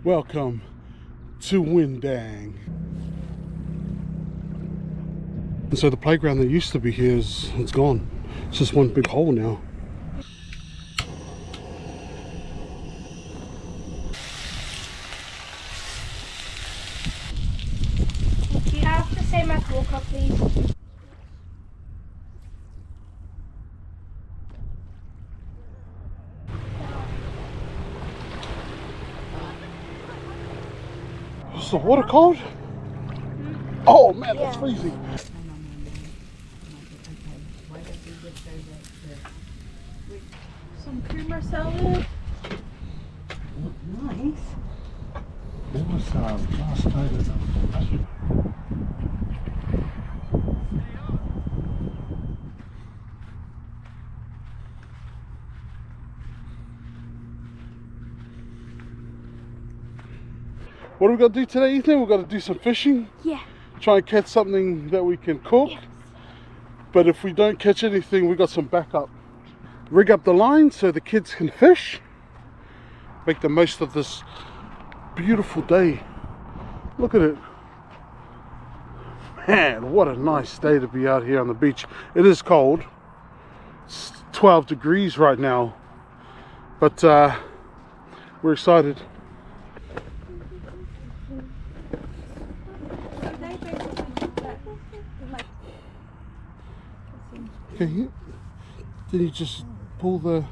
Welcome to Windang. And so the playground that used to be here it's gone. It's just one big hole now. Do you have the same as Walker, please? Is the water cold? Oh man, that's freezing. Some creamer salad. Nice. It was last night. What are we going to do today, Ethan? We're going to do some fishing. Yeah. Try and catch something that we can cook. Yes. But if we don't catch anything, we got some backup. Rig up the line so the kids can fish. Make the most of this beautiful day. Look at it. Man, what a nice day to be out here on the beach. It is cold. It's 12 degrees right now. But we're excited. Okay, then you just pull the...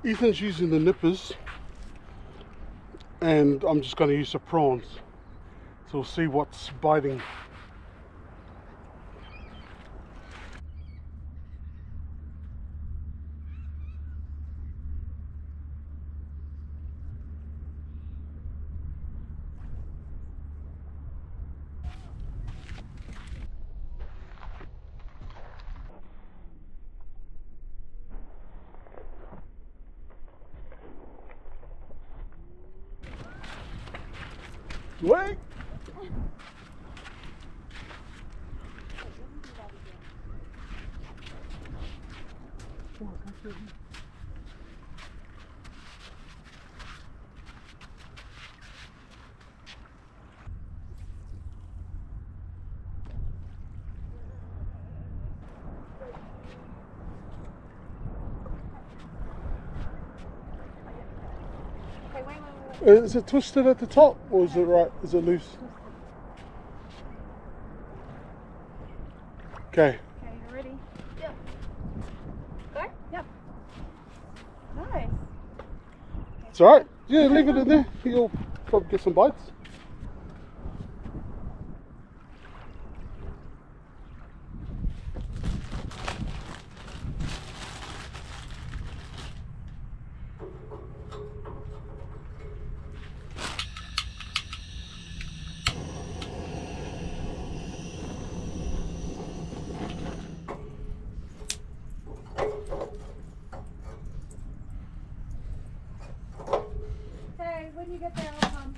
Ethan's using the nippers and I'm just going to use the prawns, so we'll see what's biting. Wait! Is it twisted at the top or is it right? Is it loose? Okay. Okay, you ready? Yep. Go? Yep. Nice. It's alright. Yeah, leave it in there. You'll probably get some bites. Hey, when you get there, I'll come.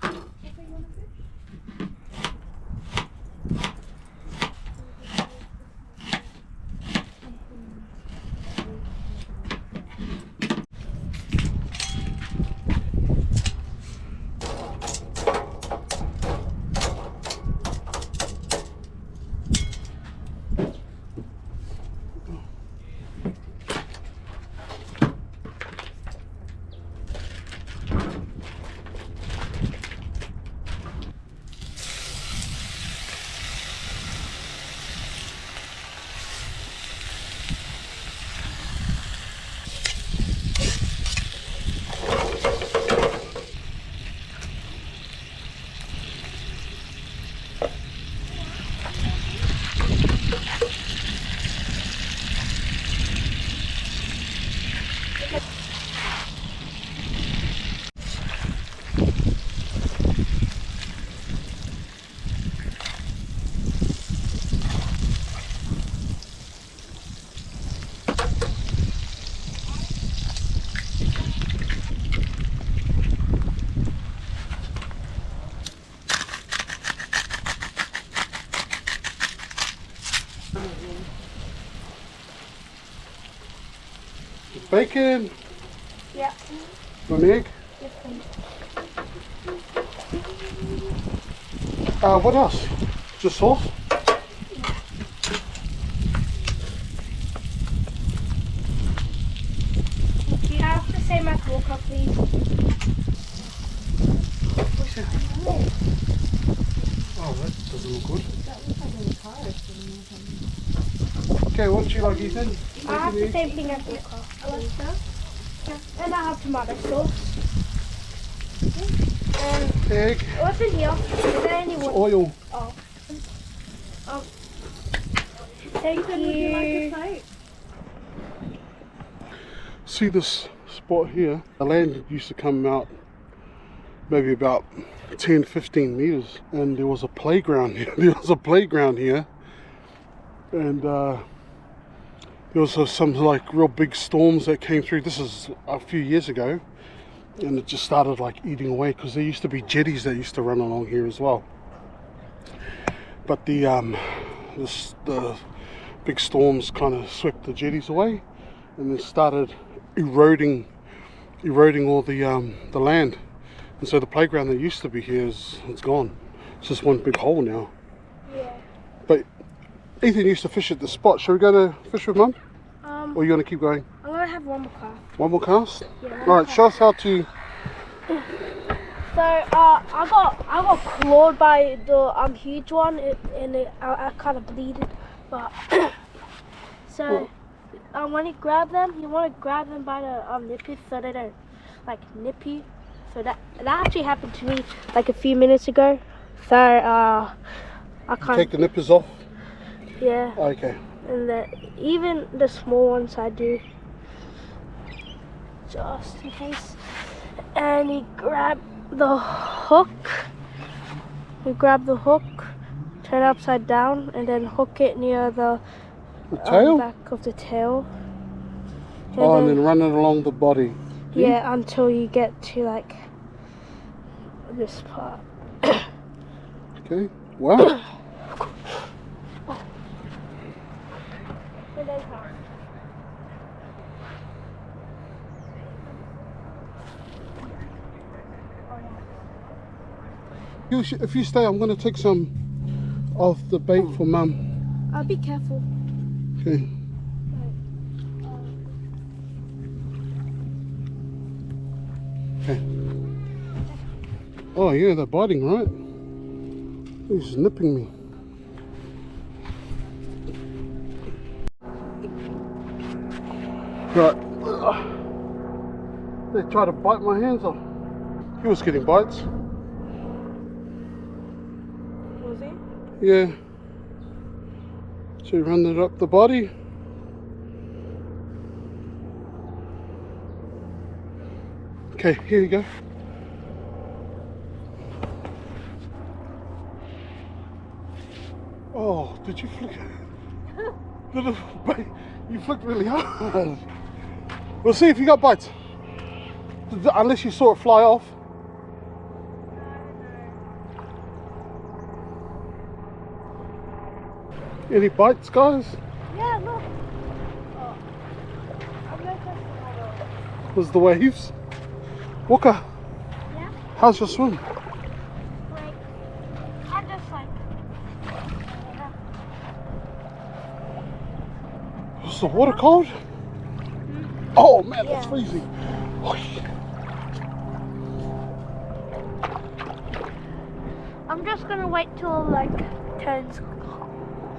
Okay, you want to fish? bacon? Yeah. An egg? Yes, please. What else? Just sauce? Do you have the same as Walker, please? Oh, that doesn't look good. Okay, what do you like, Ethan? I have the same thing as Walker. And I have tomato sauce. And Egg. what's in here? Is there any water? Oil. Oh. Thank you. See this spot here? The land used to come out maybe about 10-15 meters, and there was a playground here. There was a playground here, and there was some like real big storms that came through. This is a few years ago, and it just started like eating away, because there used to be jetties that used to run along here as well. But the big storms kind of swept the jetties away, and then started eroding all the land. And so the playground that used to be here it's gone. It's just one big hole now. Yeah. But Ethan used to fish at this spot. Shall we go to fish with Mum? Or are you going to keep going? I'm gonna have one more cast. One more cast? Yeah. Alright, show us how to... So I got clawed by the huge one, and I kind of bleeded, but so when you grab them, you want to grab them by the nippers so they don't like nip you. So that actually happened to me like a few minutes ago. So I can't take the nippers off? Yeah. Okay. And even the small ones I do, just in case. And you grab the hook. You grab the hook, turn it upside down, and then hook it near the tail? Back of the tail. And then run it along the body. Yeah, until you get to like this part. Okay. Wow. If you stay, I'm going to take some of the bait for Mum. I'll be careful. Okay. Okay. Oh yeah, they're biting, right? He's nipping me. Right. They tried to bite my hands off. He was getting bites. Was he? Yeah. So you run it up the body. Okay, here you go. Oh, did you flick it? You flicked really hard. We'll see if you got bites. Unless you saw it fly off. Any bites, guys? Yeah, look. Oh. I'm gonna test it. Was the waves? Walker, Yeah? how's your swim? Like, I'm just like. Was the water cold? Oh man, that's Yeah. freezing. I'm just gonna wait till like turns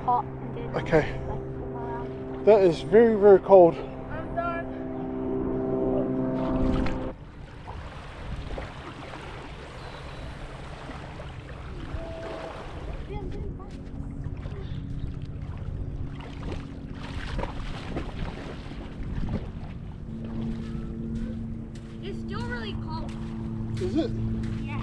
hot and then Okay, like come around. that is very, very cold. I'm done. It's still really cold. Is it? Yeah.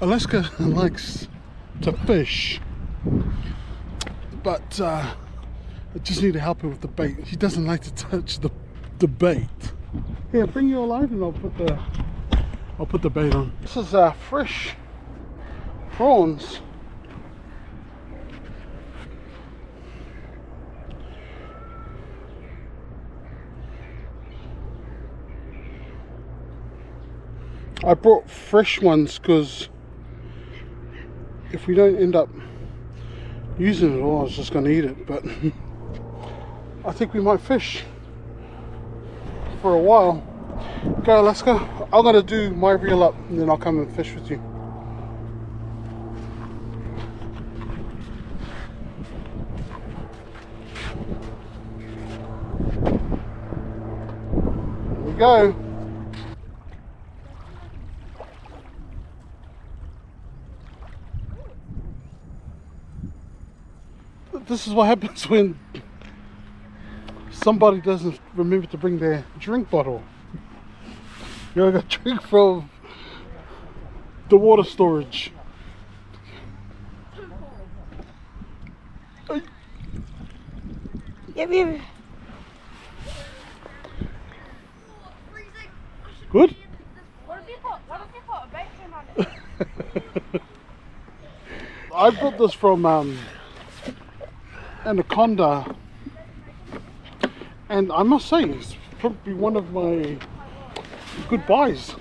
Alaska likes to fish, but I just need to help her with the bait. He doesn't like to touch the bait. Here, bring your line and I'll put the bait on. This is fresh prawns. I brought fresh ones because if we don't end up using it all, I was just going to eat it. But I think we might fish for a while. Go, let's go. I'm going to do my reel up and then I'll come and fish with you. Here we go. This is what happens when somebody doesn't remember to bring their drink bottle. You gotta drink from the water storage. Yep. Good? What if you put a bacon on it? I bought this from Anaconda, and I must say it's probably one of my good buys.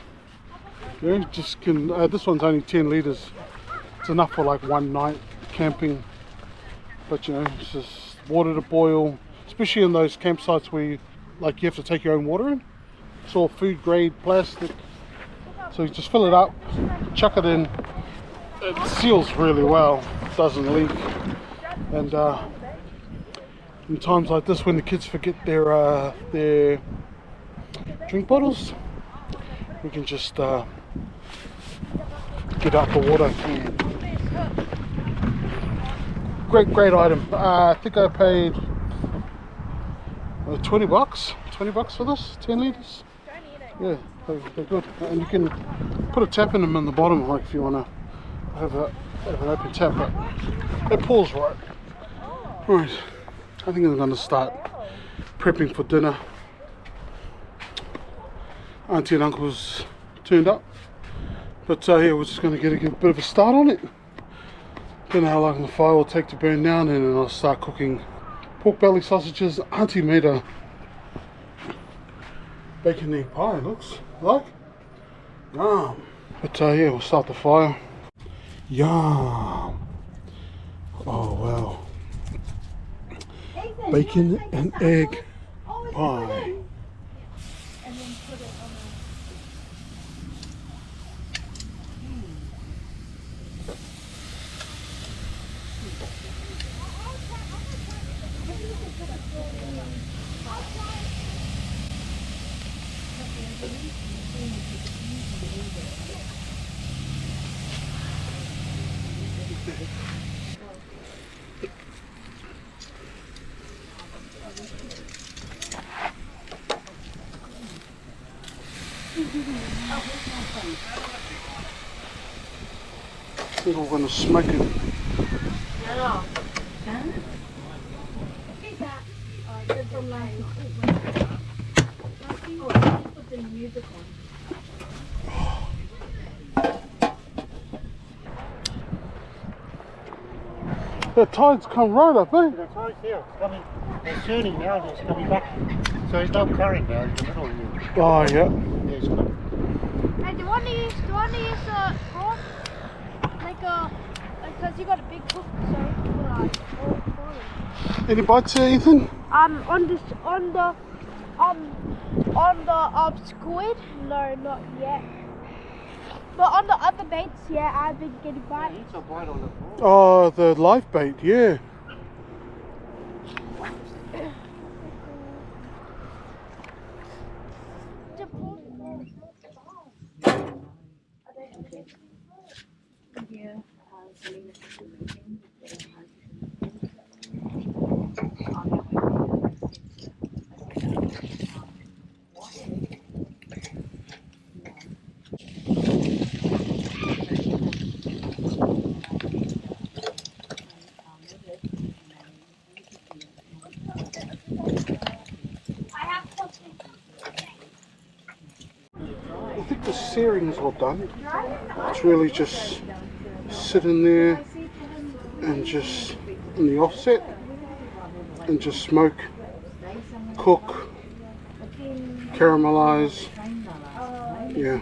You know, just can this one's only 10 litres. It's enough for like one night camping, but you know, it's just water to boil, especially in those campsites where you have to take your own water in. It's all food grade plastic, so you just fill it up, chuck it in. It seals really well, doesn't leak, and in times like this when the kids forget their drink bottles, we can just get out the water. Great item. I think I paid 20 bucks for this, 10 litres. Yeah, they're good, and you can put a tap in them in the bottom, like if you want to have an open tap, but it pulls right. Right, I think I'm going to start prepping for dinner. Auntie and Uncle's turned up, but yeah, we're just going to get a bit of a start on it. Don't know how long the fire will take to burn down, and then I'll start cooking pork belly sausages. Auntie made a bacon egg pie, it looks like. Yum. But yeah, we'll start the fire. Yum. Oh wow. Bacon and egg pie. I think I'm going to smack it. The tide's come right up, eh? The tide's here, it's coming, it's turning now and it's coming back. So there's no current now in the middle here. Oh, yeah. Yeah, it's coming. Hey, do you want to use the prawn? Because you got a big hook, so Any bites here, Ethan? on the squid, no, not yet. But on the other baits, yeah, I've been getting bites. It's a bite on the floor. Oh, the live bait, yeah. I think the searing is all done. It's really just sitting there and just in the offset and just smoke, cook, caramelize. Yeah,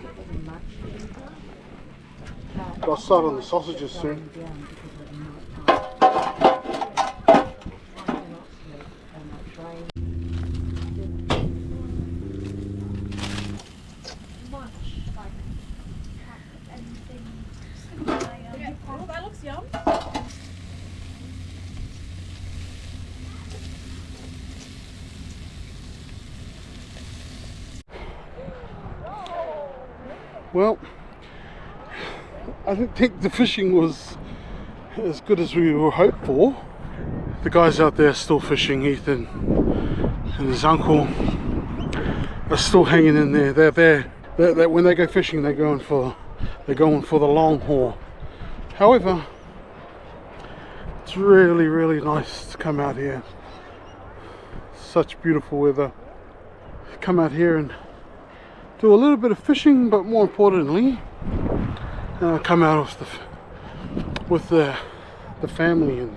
I'll start on the sausages soon. That looks yum. Well, I didn't think the fishing was as good as we were hoped for. The guys out there are still fishing. Ethan and his uncle are still hanging in there. They're there. When they go fishing, they're going for the long haul. However, it's really, really nice to come out here. Such beautiful weather. Come out here and do a little bit of fishing, but more importantly, come out with the family and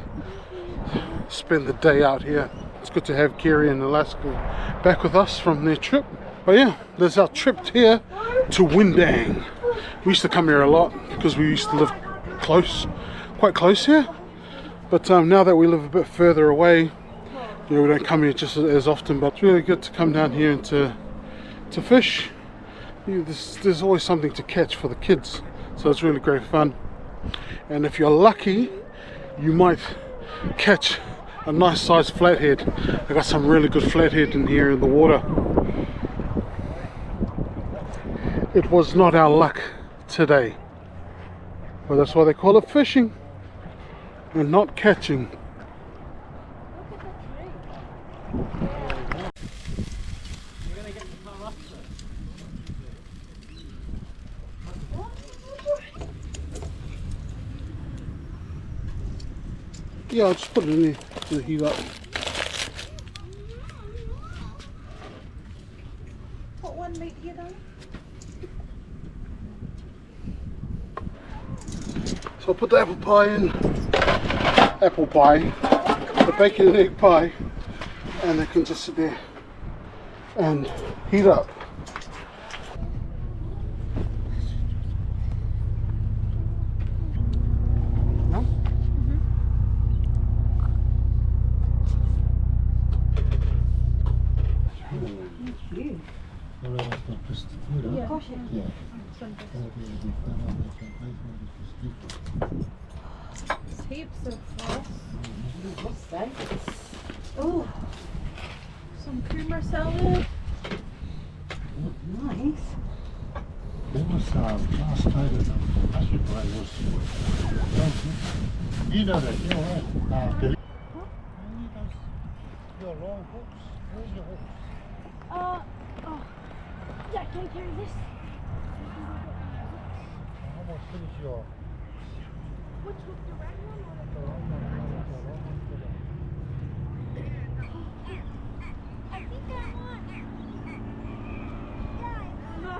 spend the day out here. It's good to have Kerry and Alaska back with us from their trip. But yeah, there's our trip here to Windang. We used to come here a lot because we used to live quite close here. But now that we live a bit further away, we don't come here just as often. But it's really good to come down here and to fish. There's always something to catch for the kids, so it's really great fun. And if you're lucky, you might catch a nice sized flathead. I got some really good flathead in here in the water. It was not our luck today, but that's why they call it fishing and not catching. Yeah, I'll just put it in there to heat up. Put one meat here, darling. So I'll put the apple pie in. Apple pie. The bacon and egg pie. And they can just sit there and heat up. Heaps of sauce. What's that? Oh, some creamer salad. Nice. There was last time mashed potatoes. You know that, you're right. Billy. Your long hooks. Where's your hooks? Oh. Yeah, can I carry this? How much is your? Which hook, the red one or the The long one. I think that one. No.